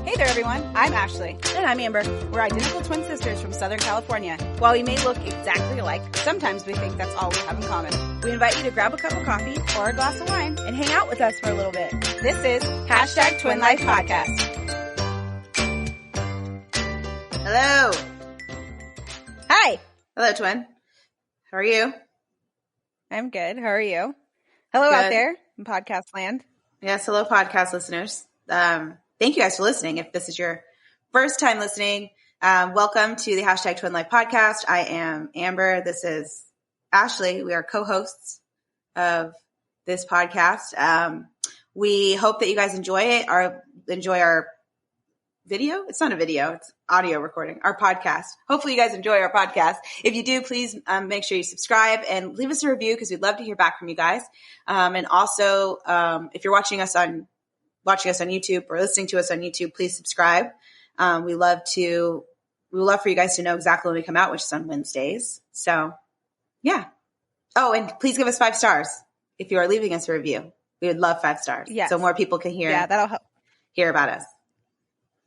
Hey there, everyone. I'm Ashley. And I'm Amber. We're identical twin sisters from Southern California. While we may look exactly alike, sometimes we think that's all we have in common. We invite you to grab a cup of coffee Or a glass of wine. and hang out with us for a little bit. This is Hashtag Twin Life Podcast. Hello. Hi. Hello, twin. How are you? I'm good. How are you? Hello Good. out there in podcast land. Yes, hello, podcast listeners. Thank you guys for listening. If this is your first time listening, welcome to the Hashtag Twin Life Podcast. I am Amber. This is Ashley. We are co-hosts of this podcast. We hope that you guys enjoy it or enjoy our video. It's not a video. It's audio recording, our podcast. Hopefully you guys enjoy our podcast. If you do, please make sure you subscribe and leave us a review because we'd love to hear back from you guys. And also, if you're watching us on YouTube or listening to us on YouTube, please subscribe. We love for you guys to know exactly when we come out, which is on Wednesdays. So yeah. Oh, and please give us 5 stars if you are leaving us a review. We would love 5 stars. Yes. So more people can That'll help. hear about us.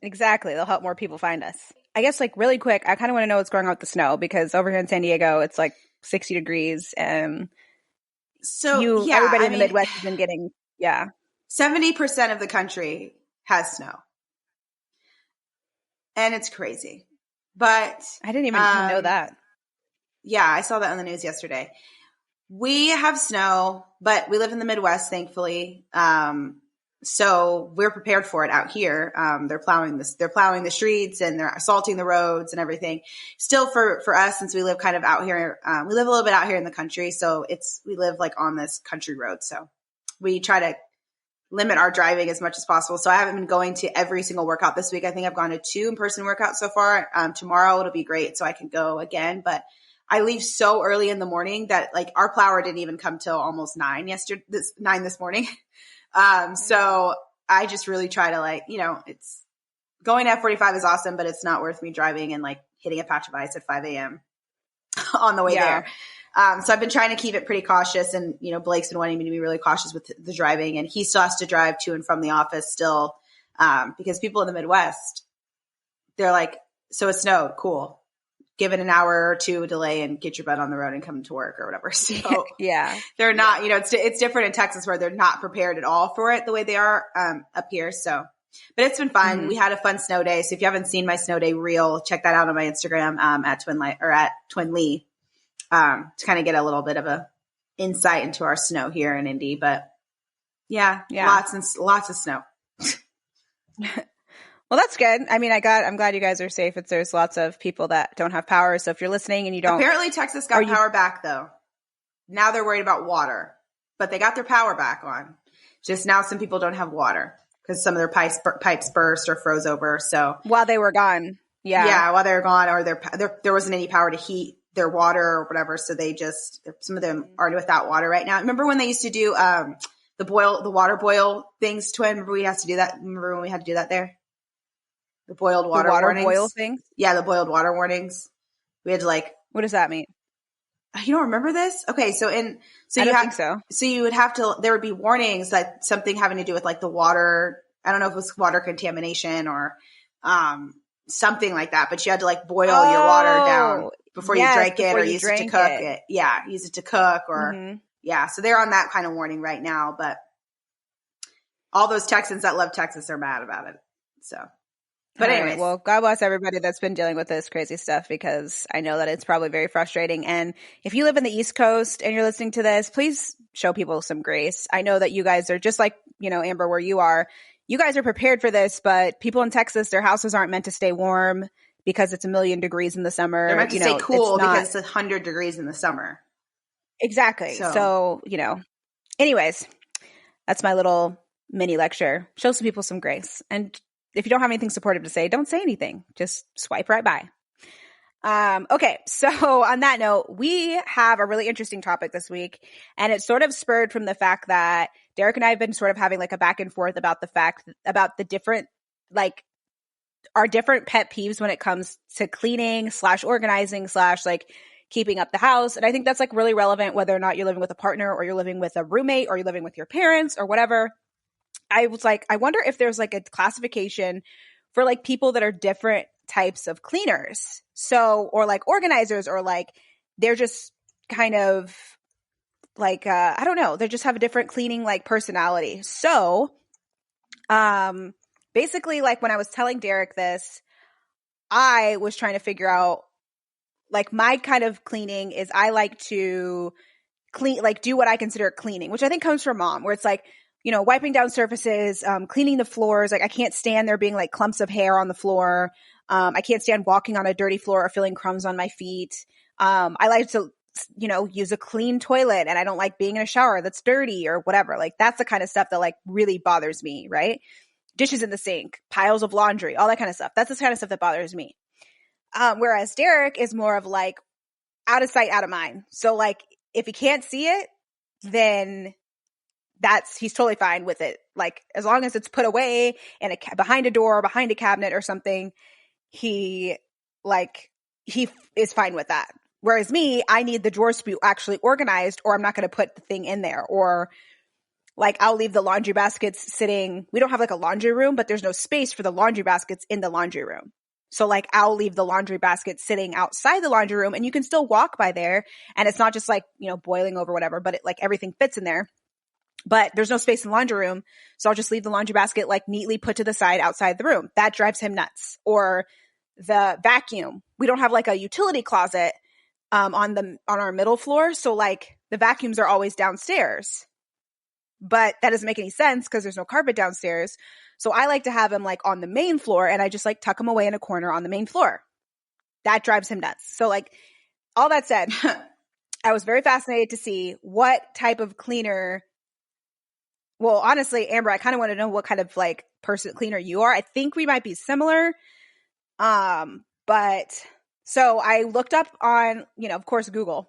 Exactly. They'll help more people find us. I guess really quick, I kind of want to know what's going on with the snow because over here in San Diego, it's like 60 degrees and everybody in the Midwest has been getting, 70% of the country has snow. And it's crazy. But I didn't even know that. Yeah, I saw that on the news yesterday. We have snow, but we live in the Midwest, thankfully. So we're prepared for it out here. They're plowing the streets and they're assalting the roads and everything. Still for us, since we live kind of out here, we live a little bit out here in the country. So we live like on this country road. So we try to limit our driving as much as possible. So I haven't been going to every single workout this week. I think I've gone to 2 in-person workouts so far. Tomorrow it'll be great so I can go again, but I leave so early in the morning that like our plower didn't even come till almost 9 this morning. So I just really try to it's going to F45 is awesome, but it's not worth me driving and like hitting a patch of ice at 5 a.m. on the way there. So I've been trying to keep it pretty cautious and, Blake's been wanting me to be really cautious with the driving and he still has to drive to and from the office still. Because people in the Midwest, they're like, so it snowed. Cool. Give it an hour or 2 delay and get your butt on the road and come to work or whatever. So they're not, it's different in Texas where they're not prepared at all for it the way they are up here. So, but it's been fun. Mm-hmm. We had a fun snow day. So if you haven't seen my snow day reel, check that out on my Instagram at Twinlee to kind of get a little bit of a insight into our snow here in Indy. But yeah. lots of snow. Well, that's good. I mean, I'm glad you guys are safe. There's lots of people that don't have power. So if you're listening and you don't. Apparently Texas got power back though. Now they're worried about water, but they got their power back on. Just now some people don't have water because some of their pipes burst or froze over. So while they were gone. Yeah. While they were gone or there wasn't any power to heat their water or whatever. So some of them are without water right now. Remember when they used to do the water boil things, Twin? Remember we had to do that? Remember when we had to do that there? The boiled water warnings. Boil things? Yeah, the boiled water warnings. We had to what does that mean? You don't remember this? Okay, I don't think so. So you would have to, there would be warnings that something having to do with like the water, I don't know if it was water contamination or something like that, but you had to boil your water down before you drank it or use it to cook it. Yeah, use it to cook or, so they're on that kind of warning right now, but all those Texans that love Texas are mad about it, so. But anyways. Right, well, God bless everybody that's been dealing with this crazy stuff because I know that it's probably very frustrating. And if you live in the East Coast and you're listening to this, please show people some grace. I know that you guys are just like, Amber, where you are. You guys are prepared for this, but people in Texas, their houses aren't meant to stay warm because it's 1,000,000 degrees in the summer. They're meant to stay cool because it's 100 degrees in the summer. Exactly. So, anyways, that's my little mini lecture. Show some people some grace. And if you don't have anything supportive to say, don't say anything. Just swipe right by. Okay, so on that note, we have a really interesting topic this week, and it's sort of spurred from the fact that Derek and I have been sort of having a back and forth about the different, our different pet peeves when it comes to cleaning / organizing / keeping up the house. And I think that's really relevant whether or not you're living with a partner or you're living with a roommate or you're living with your parents or whatever. I was I wonder if there's a classification for like people that are different types of cleaners. So, or like organizers, or like they're just kind of like, I don't know, they just have a different cleaning like personality. So, basically like when I was telling Derek this, I was trying to figure out like my kind of cleaning is I like to clean, like do what I consider cleaning, which I think comes from mom, where it's like, you know, wiping down surfaces, cleaning the floors. Like I can't stand there being like clumps of hair on the floor. I can't stand walking on a dirty floor or feeling crumbs on my feet. I like to, you know, use a clean toilet, and I don't like being in a shower that's dirty or whatever. Like that's the kind of stuff that like really bothers me, right? Dishes in the sink, piles of laundry, all that kind of stuff. That's the kind of stuff that bothers me. Whereas Derek is more of like out of sight, out of mind. So like if he can't see it, then he's totally fine with it. Like as long as it's put away in behind a door, behind a cabinet or something, he is fine with that. Whereas me, I need the drawers to be actually organized, or I'm not going to put the thing in there. Or like I'll leave the laundry baskets sitting. We don't have like a laundry room, but there's no space for the laundry baskets in the laundry room. So like I'll leave the laundry basket sitting outside the laundry room, and you can still walk by there, and it's not just like, you know, boiling over whatever, but it like everything fits in there. But there's no space in the laundry room. So I'll just leave the laundry basket like neatly put to the side outside the room. That drives him nuts. Or the vacuum. We don't have like a utility closet on our middle floor. So like the vacuums are always downstairs. But that doesn't make any sense because there's no carpet downstairs. So I like to have him like on the main floor, and I just like tuck him away in a corner on the main floor. That drives him nuts. So like all that said, I was very fascinated to see what type of cleaner. Well, honestly, Amber, I kind of want to know what kind of like person cleaner you are. I think we might be similar. But so I looked up on, you know, of course, Google.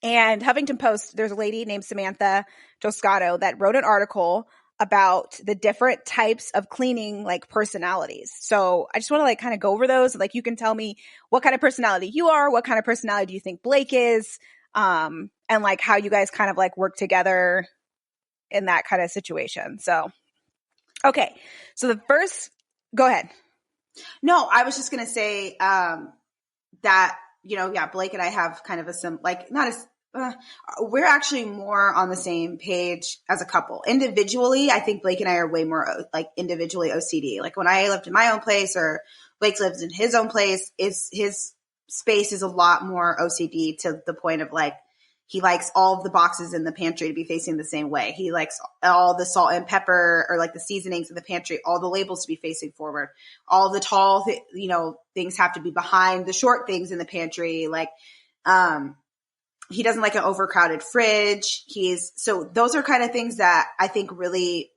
And Huffington Post, there's a lady named Samantha Toscano that wrote an article about the different types of cleaning like personalities. So I just want to like kind of go over those. Like you can tell me what kind of personality you are, what kind of personality do you think Blake is, and like how you guys kind of like work together in that kind of situation. So, okay. So the first, go ahead. No, I was just going to say, that, you know, yeah, Blake and I have kind of we're actually more on the same page as a couple. Individually, I think Blake and I are way more like individually OCD. Like when I lived in my own place, or Blake lives in his own place, his space is a lot more OCD, to the point of like, he likes all of the boxes in the pantry to be facing the same way. He likes all the salt and pepper, or like the seasonings in the pantry, all the labels to be facing forward. All the tall, things have to be behind the short things in the pantry. Like, he doesn't like an overcrowded fridge. So those are kind of things that I think really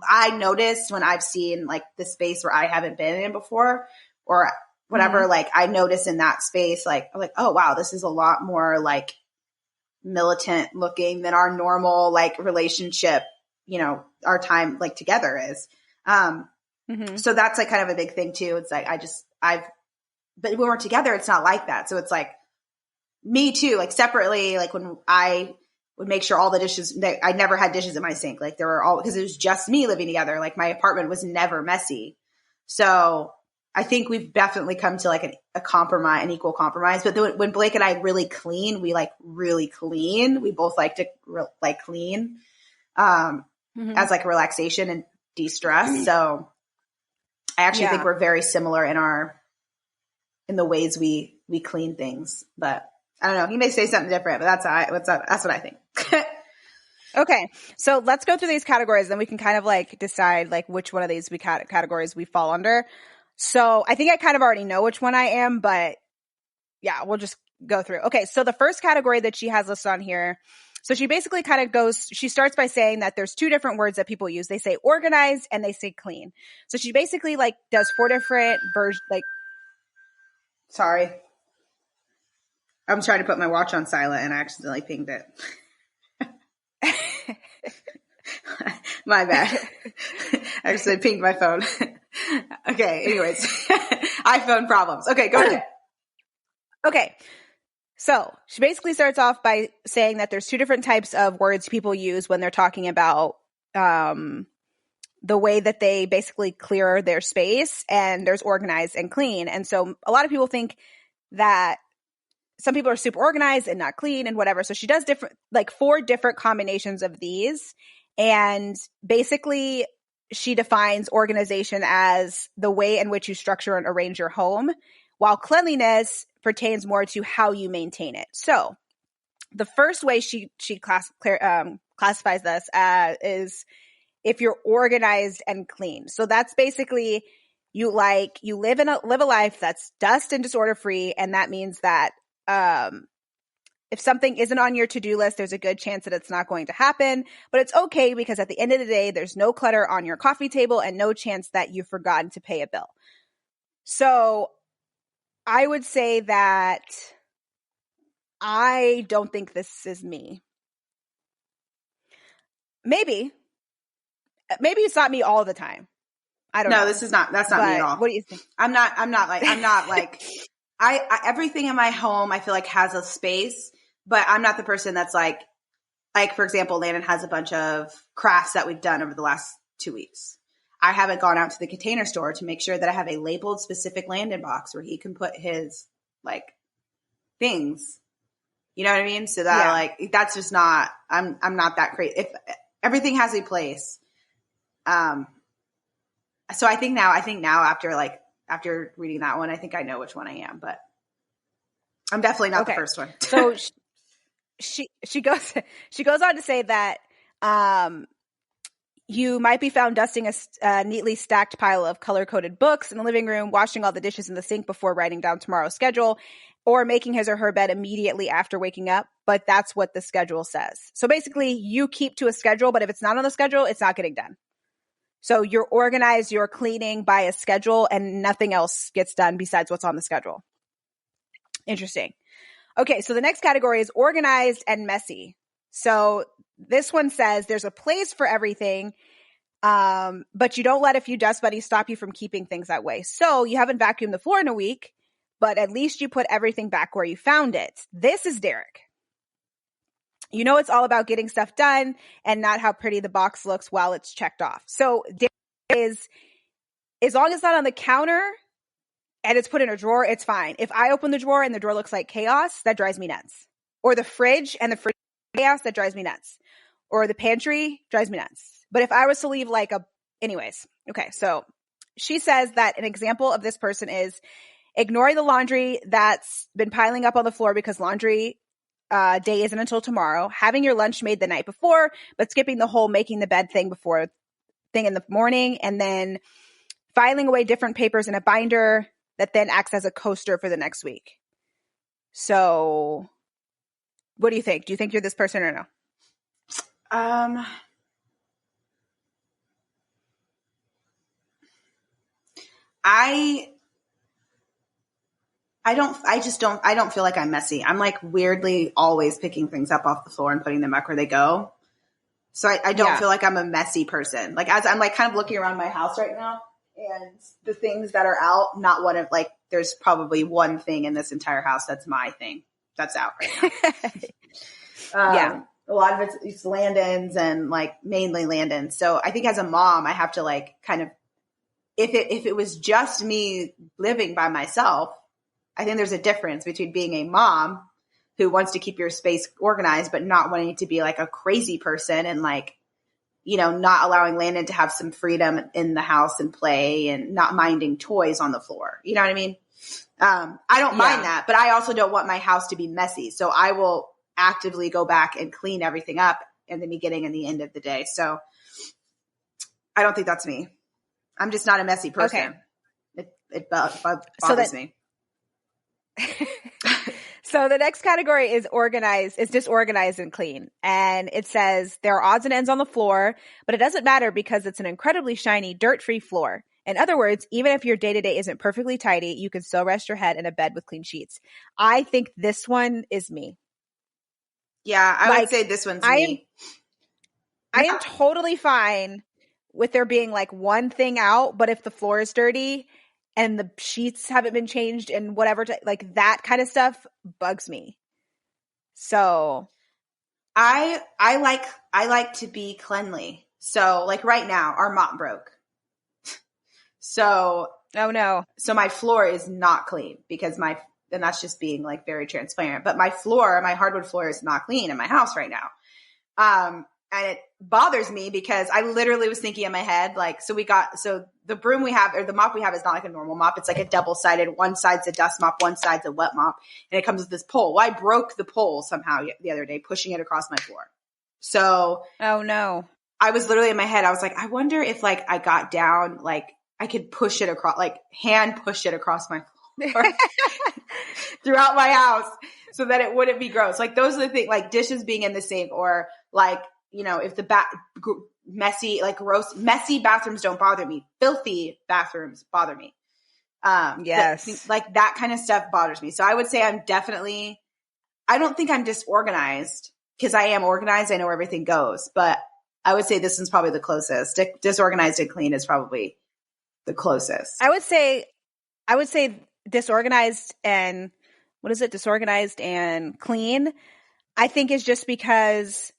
I noticed when I've seen like the space where I haven't been in before, or whatever. Mm-hmm. Like I noticed in that space, like, I'm like, oh wow, this is a lot more like militant looking than our normal like relationship, you know, our time like together is. So that's like kind of a big thing too. It's like, but when we're together, it's not like that. So it's like me too, like separately, like when I would make sure all the dishes, I never had dishes in my sink. Like because it was just me living together. Like my apartment was never messy. So I think we've definitely come to like a compromise, an equal compromise. But when Blake and I really clean, we like really clean. We both like to like clean as like relaxation and de-stress. So I actually think we're very similar in the ways we clean things. But I don't know. He may say something different, but that's what I think. Okay. So let's go through these categories, then we can kind of like decide like which one of these categories we fall under. So I think I kind of already know which one I am, but yeah, we'll just go through. Okay. So the first category that she has listed on here. So she basically kind of she starts by saying that there's two different words that people use. They say organized and they say clean. So she basically like does 4 different versions, like. Sorry. I'm trying to put my watch on silent and I accidentally pinged it. My bad. I accidentally pinged my phone. Okay, anyways. iPhone problems. Okay, go ahead. Okay. So she basically starts off by saying that there's 2 different types of words people use when they're talking about the way that they basically clear their space, and there's organized and clean. And so a lot of people think that some people are super organized and not clean and whatever. So she does 4 different combinations of these. And basically she defines organization as the way in which you structure and arrange your home, while cleanliness pertains more to how you maintain it. So the first way she classifies this is if you're organized and clean. So that's basically you live a life that's dust and disorder free, and that means that if something isn't on your to-do list, there's a good chance that it's not going to happen. But it's okay, because at the end of the day, there's no clutter on your coffee table and no chance that you've forgotten to pay a bill. So I would say that I don't think this is me. Maybe it's not me all the time. I don't know. No, that's not me at all. What do you think? I'm not like, everything in my home, I feel like has a space, but I'm not the person that's like, for example, Landon has a bunch of crafts that we've done over the last 2 weeks. I haven't gone out to the Container Store to make sure that I have a labeled specific Landon box where he can put his like things, you know what I mean? So that that's just not, I'm not that crazy. If everything has a place. So I think now after reading that one, I think I know which one I am, but I'm definitely not the first one. So she goes on to say that you might be found dusting a neatly stacked pile of color-coded books in the living room, washing all the dishes in the sink before writing down tomorrow's schedule, or making his or her bed immediately after waking up. But that's what the schedule says. So basically, you keep to a schedule, but if it's not on the schedule, it's not getting done. So you're organized, you're cleaning by a schedule, and nothing else gets done besides what's on the schedule. Interesting. Okay, so the next category is organized and messy. So this one says there's a place for everything, but you don't let a few dust bunnies stop you from keeping things that way. So you haven't vacuumed the floor in a week, but at least you put everything back where you found it. This is Derek. You know, it's all about getting stuff done and not how pretty the box looks while it's checked off. So Derek is, as long as it's not on the counter and it's put in a drawer, it's fine. If I open the drawer and the drawer looks like chaos, that drives me nuts. Or the fridge and the fridge chaos, that drives me nuts. Or the pantry drives me nuts. But if I was to leave anyways. Okay, so she says that an example of this person is ignoring the laundry that's been piling up on the floor because laundry day isn't until tomorrow, having your lunch made the night before, but skipping the whole making the bed thing in the morning, and then filing away different papers in a binder that then acts as a coaster for the next week. So what do you think? Do you think you're this person or no? I don't feel like I'm messy. I'm like weirdly always picking things up off the floor and putting them back where they go. So I don't feel like I'm a messy person. Like as I'm like kind of looking around my house right now, and the things that are out, not one of there's probably one thing in this entire house that's my thing that's out right now. A lot of it's Landon's and mainly Landon's. So I think as a mom, I have to kind of, if it was just me living by myself, I think there's a difference between being a mom who wants to keep your space organized, but not wanting to be a crazy person and not allowing Landon to have some freedom in the house and play and not minding toys on the floor. You know what I mean? I don't mind that, but I also don't want my house to be messy. So I will actively go back and clean everything up in the beginning and the end of the day. So I don't think that's me. I'm just not a messy person. Okay. It bothers me. So the next category is disorganized and clean. And it says there are odds and ends on the floor, but it doesn't matter because it's an incredibly shiny, dirt-free floor. In other words, even if your day-to-day isn't perfectly tidy, you can still rest your head in a bed with clean sheets. I think this one is me. Yeah, I would say this one's me. I am totally fine with there being one thing out, but if the floor is dirty and the sheets haven't been changed and whatever, that kind of stuff bugs me. So I like to be cleanly. So like right now, our mop broke. So oh no. So my floor is not clean because and that's just being like very transparent. But my hardwood floor is not clean in my house right now. And it bothers me because I literally was thinking in my head, like, so the broom we have, or the mop we have, is not like a normal mop. It's like a double-sided. One side's a dust mop, one side's a wet mop. And it comes with this pole. Well, I broke the pole somehow the other day, pushing it across my floor. So. Oh no. I was literally in my head, I was like, I wonder if like I got down, like I could push it across, like hand push it across my floor throughout my house so that it wouldn't be gross. Like those are the things, like dishes being in the sink, or like, you know, if the messy, like gross, messy bathrooms don't bother me. Filthy bathrooms bother me. Yes. Like that kind of stuff bothers me. So I would say I don't think I'm disorganized, because I am organized. I know where everything goes, but I would say this one's probably the closest. Disorganized and clean is probably the closest. I would say disorganized and disorganized and clean, I think is just because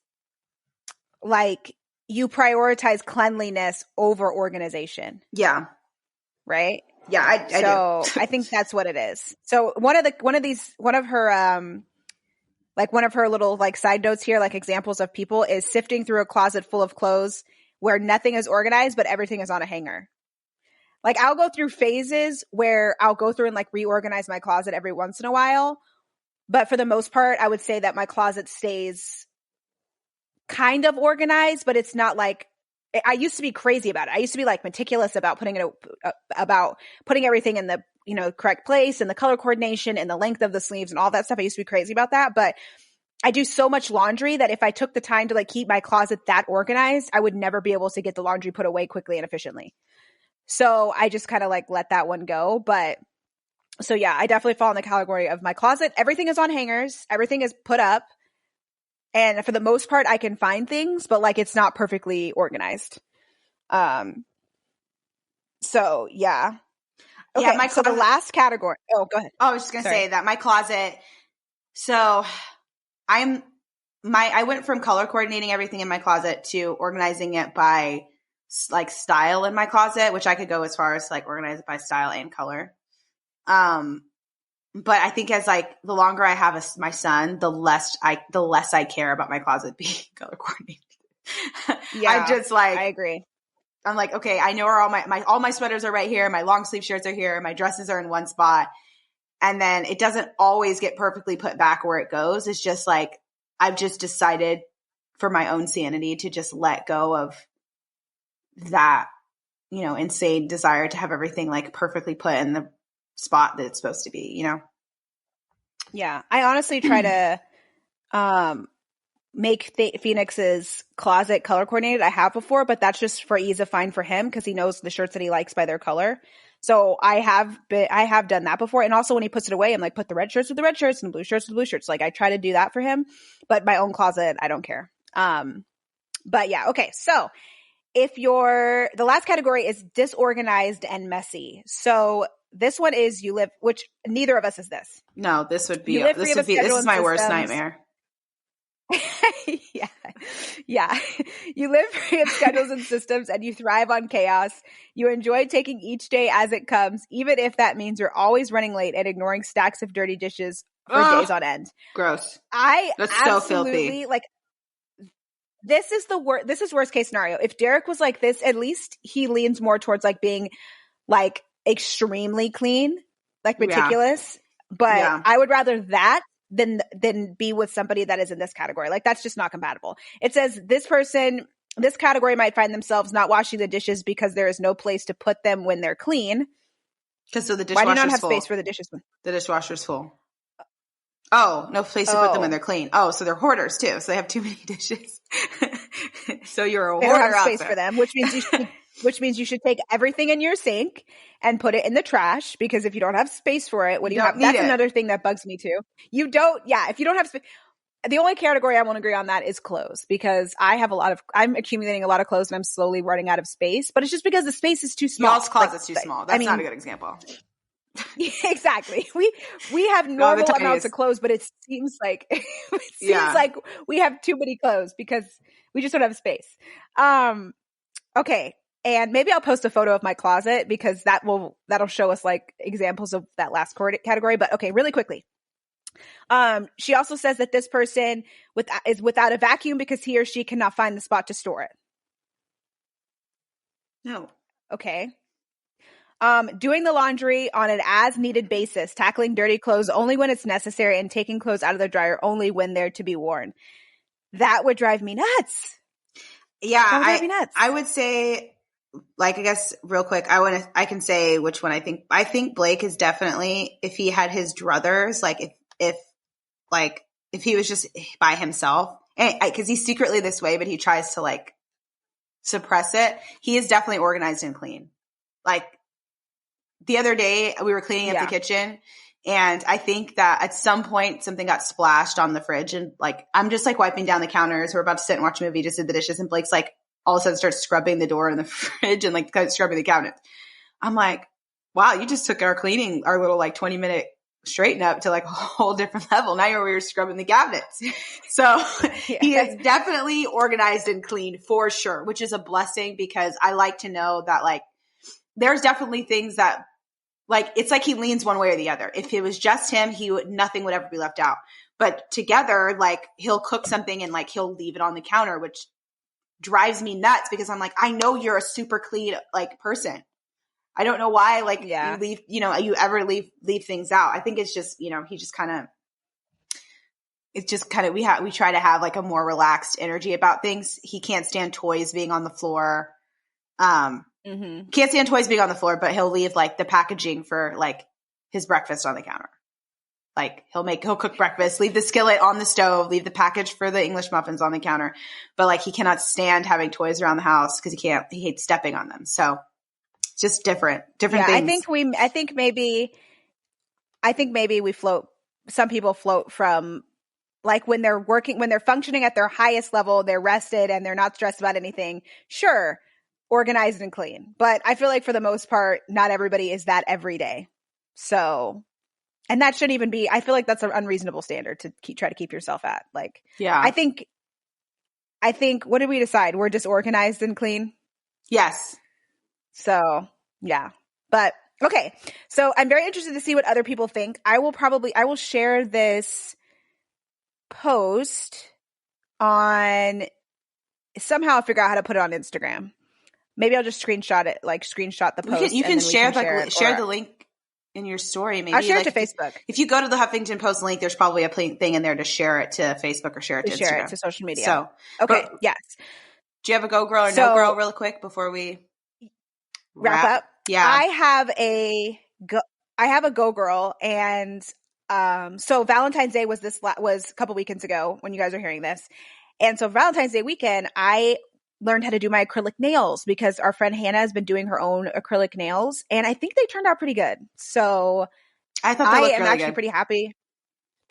like you prioritize cleanliness over organization. Yeah. Right? Yeah, I do. I think that's what it is. So one of her little like side notes here, like examples of people, is sifting through a closet full of clothes where nothing is organized, but everything is on a hanger. Like I'll go through phases where I'll go through and like reorganize my closet every once in a while. But for the most part, I would say that my closet stays kind of organized, but it's not like, I used to be crazy about it. I used to be like meticulous about putting everything in the, you know, correct place, and the color coordination and the length of the sleeves and all that stuff. I used to be crazy about that, but I do so much laundry that if I took the time to like keep my closet that organized, I would never be able to get the laundry put away quickly and efficiently. So I just kind of like let that one go. But so yeah, I definitely fall in the category of my closet. Everything is on hangers. Everything is put up. And for the most part, I can find things, but like it's not perfectly organized. So yeah. Okay, yeah, so the last category. Oh, go ahead. Oh, I was just going to say that my closet. So I went from color coordinating everything in my closet to organizing it by like style in my closet, which I could go as far as like organize it by style and color. But I think as like the longer I have my son, the less I care about my closet being color coordinated. Yeah, I agree. I'm like, okay, I know where all my sweaters are right here. My long sleeve shirts are here. My dresses are in one spot. And then it doesn't always get perfectly put back where it goes. It's just like, I've just decided for my own sanity to just let go of that, you know, insane desire to have everything like perfectly put in the spot that it's supposed to be, you know? Yeah. I honestly try to, make Phoenix's closet color coordinated. I have before, but that's just for ease of find for him because he knows the shirts that he likes by their color. So I have done that before. And also when he puts it away, I'm like, put the red shirts with the red shirts and the blue shirts with the blue shirts. Like I try to do that for him, but my own closet, I don't care. But yeah. Okay. So the last category is disorganized and messy. So this one is which neither of us is this. No, this is my worst nightmare. Yeah. You live free of schedules and systems, and you thrive on chaos. You enjoy taking each day as it comes, even if that means you're always running late and ignoring stacks of dirty dishes for days on end. Gross. That's so filthy. Like, this is worst case scenario. If Derek was like this, at least he leans more towards like being like extremely clean, like meticulous. Yeah. But I would rather that than be with somebody that is in this category. Like that's just not compatible. It says this category might find themselves not washing the dishes because there is no place to put them when they're clean. Because so the dishwasher's full. Why do you not have space for the dishes? The dishwasher's full. Oh, no place to put them when they're clean. Oh, so they're hoarders too. So they have too many dishes. So you're a hoarder. They don't have space for them, which means you should take everything in your sink and put it in the trash, because if you don't have space for it, what do you have? That's another thing that bugs me too. If you don't have space, the only category I won't agree on that is clothes, because I'm accumulating a lot of clothes and I'm slowly running out of space, but it's just because the space is too small. Y'all's closet's too small. That's not a good example. Exactly. We have normal amounts of clothes, but it seems like like we have too many clothes because We just don't have space. Okay. And maybe I'll post a photo of my closet because that'll show us like examples of that last category. But okay, really quickly. She also says that this person is without a vacuum because he or she cannot find the spot to store it. No. Okay. Doing the laundry on an as-needed basis, tackling dirty clothes only when it's necessary, and taking clothes out of the dryer only when they're to be worn. That would drive me nuts. Yeah, I would say, like, I guess real quick, I can say which one I think. I think Blake is definitely, if he had his druthers, like if he was just by himself, and because he's secretly this way, but he tries to like suppress it. He is definitely organized and clean. Like the other day we were cleaning up the kitchen, and I think that at some point something got splashed on the fridge, and like I'm just like wiping down the counters. We're about to sit and watch a movie, just did the dishes, and Blake's like all of a sudden starts scrubbing the door in the fridge and like scrubbing the cabinet. I'm like, wow, you just took our little like 20-minute straighten up to like a whole different level. Now you're scrubbing the cabinets. So he is definitely organized and clean for sure, which is a blessing because I like to know that like there's definitely things that like it's like he leans one way or the other. If it was just him, nothing would ever be left out. But together, like he'll cook something and like he'll leave it on the counter, which drives me nuts because I'm like, I know you're a super clean like person. I don't know why, like you leave, you ever leave things out. I think it's just, he just kind of, it's just kind of, we try to have like a more relaxed energy about things. He can't stand toys being on the floor. Can't stand toys being on the floor, but he'll leave like the packaging for like his breakfast on the counter. Like he'll cook breakfast, leave the skillet on the stove, leave the package for the English muffins on the counter. But like he cannot stand having toys around the house because he hates stepping on them. So just different things. I think maybe some people float from like when they're functioning at their highest level, they're rested and they're not stressed about anything. Sure. Organized and clean. But I feel like for the most part, not everybody is that every day. So, and that shouldn't even be, I feel like that's an unreasonable standard to try to keep yourself at. Like, yeah, I think, what did we decide? We're just organized and clean? Yes. So, yeah. But, okay. So I'm very interested to see what other people think. I will share this post on, somehow I'll figure out how to put it on Instagram. Maybe I'll just screenshot the post. You can share the link in your story. Maybe I'll share it to Facebook. If you go to the Huffington Post link, there's probably a thing in there to share it to Facebook or share it to Instagram. Share it to social media. So, okay. Yes. Do you have a go girl or no girl really quick before we wrap up? Yeah. I have a go girl, and so Valentine's Day was a couple weekends ago when you guys are hearing this. And so Valentine's Day weekend, I learned how to do my acrylic nails because our friend Hannah has been doing her own acrylic nails, and I think they turned out pretty good. So I thought they looked am really actually good. Pretty happy.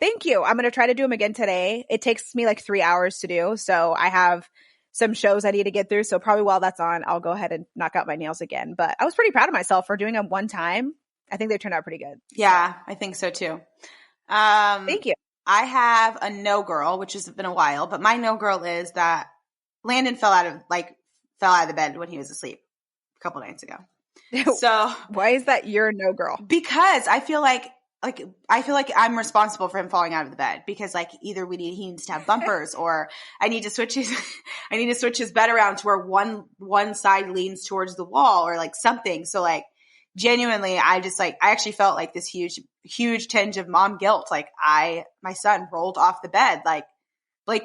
Thank you. I'm going to try to do them again today. It takes me like 3 hours to do. So I have some shows I need to get through. So probably while that's on, I'll go ahead and knock out my nails again. But I was pretty proud of myself for doing them one time. I think they turned out pretty good. Yeah, I think so too. Thank you. I have a no girl, which has been a while, but my no girl is that Landon fell out of the bed when he was asleep a couple nights ago. So why is that your no girl? Because I feel like I'm responsible for him falling out of the bed because like either he needs to have bumpers or I need to switch his bed around to where one side leans towards the wall or like something. So like genuinely, I actually felt like this huge tinge of mom guilt. Like my son rolled off the bed. Like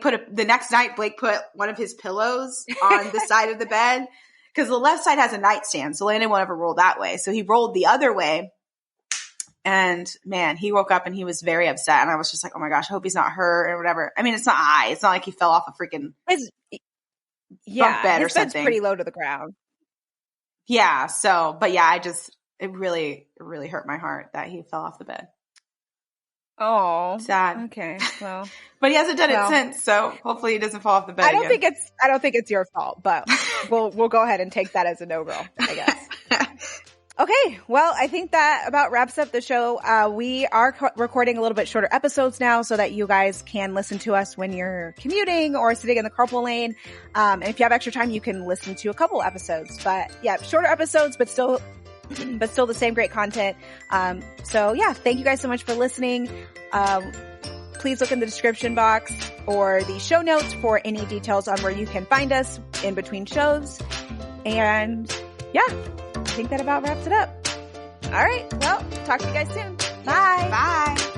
the next night, Blake put one of his pillows on the side of the bed because the left side has a nightstand. So Landon won't ever roll that way. So he rolled the other way. And man, he woke up and he was very upset. And I was just like, oh my gosh, I hope he's not hurt or whatever. I mean, it's not like he fell off a freaking bunk bed or something. Bed's pretty low to the ground. Yeah. So, but yeah, it really hurt my heart that he fell off the bed. Oh, sad. Okay. Well, but he hasn't done it since. So hopefully he doesn't fall off the bed. I don't think it's your fault, but we'll go ahead and take that as a no girl, I guess. Okay, well, I think that about wraps up the show. We are recording a little bit shorter episodes now so that you guys can listen to us when you're commuting or sitting in the carpool lane. And if you have extra time, you can listen to a couple episodes. But yeah, shorter episodes, but still the same great content. So yeah, thank you guys so much for listening. Please look in the description box or the show notes for any details on where you can find us in between shows. And yeah, I think that about wraps it up. All right. Well, talk to you guys soon. Bye. Bye.